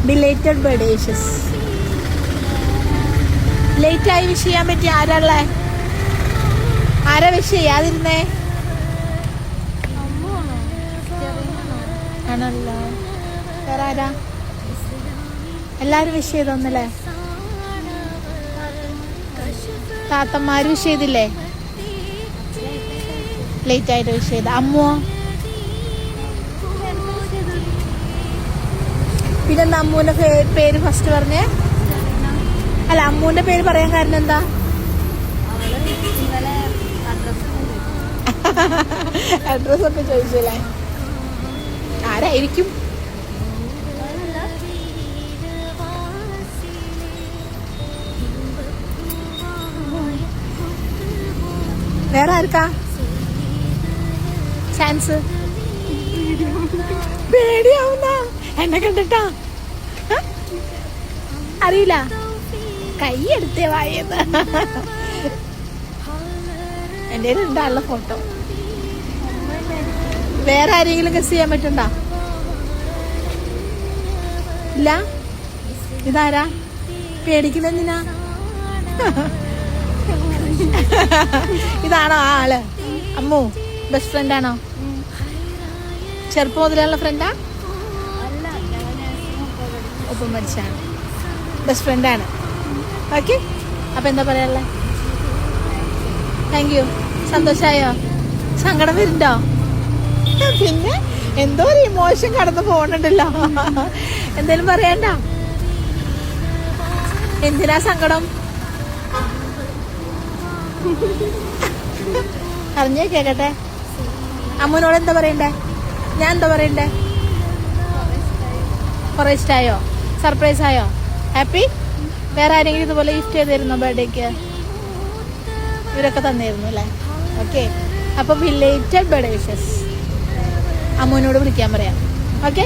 Belated birthday wishes. ലേറ്റായി wish ചെയ്യാൻ പറ്റി ആരാളെ? ആരാ വിഷ് ചെയ്യാതിരുന്നേ? ആണല്ലോ. വേറെ ആരാ? എല്ലാരും വിഷ് ചെയ്തൊന്നല്ലേ? താത്തന്മാര് വിഷ് ചെയ്തില്ലേ? ലേറ്റ് ആയിട്ട് വിഷ് ചെയ്ത. അമ്മോ? പിന്നെന്താ അമ്മൂന്റെ പേര് ഫസ്റ്റ് പറഞ്ഞേ? അല്ല, അമ്മൂന്റെ പേര് പറയാൻ കാരണം എന്താ? അഡ്രസ് ഒക്കെ ചോദിച്ചല്ലേ? ആരായിരിക്കും? വേറെ ആർക്കാ ചാൻസ്? പേടിയാവുന്ന എന്നെ കണ്ടിട്ടാ? അറിയില്ല. കൈ എടുത്തേ വായത്. എൻ്റെ ഉണ്ടാള്ള ഫോട്ടോ. വേറെ ആരെങ്കിലും ഗസ് ചെയ്യാൻ പറ്റണ്ട? ഇല്ല. ഇതാരാ? പേടിക്കുന്നതിനാ? ഇതാണോ ആ ആള്? അമ്മു ബെസ്റ്റ് ഫ്രണ്ട് ആണോ? ചെറുപ്പം മുതലുള്ള ഫ്രണ്ടാ? ഒപ്പം പഠിച്ചാണ്. ബെസ്റ്റ് ഫ്രണ്ടാണ്. ഓക്കെ, അപ്പം എന്താ പറയാനുള്ള? Thank you. സന്തോഷമായോ? സങ്കടം വരുന്നുണ്ടോ? പിന്നെ എന്തോ ഒരു ഇമോഷൻ കടന്നു പോകണുണ്ടല്ലോ. എന്തേലും പറയണ്ട? എന്തിനാ സങ്കടം? അറിഞ്ഞേ കേക്കട്ടെ. അമ്മൂനോട് എന്താ പറയണ്ടേ? ഞാൻ എന്താ പറയണ്ടേ? കുറെ ഇഷ്ടമായോ? സർപ്രൈസ് ആയോ? ഹാപ്പി? വേറെ ആരെങ്കിലും ഇതുപോലെ ഗിഫ്റ്റ് ചെയ്തിരുന്നോ ബർത്ത്ഡേക്ക്? ഇവരൊക്കെ തന്നിരുന്നു അല്ലേ? ഓക്കെ, അപ്പൊ ബിലേറ്റഡ് ബർത്ത്ഡേ വിഷസ് അമ്മൂനോട് വിളിക്കാൻ പറയാം. ഓക്കെ.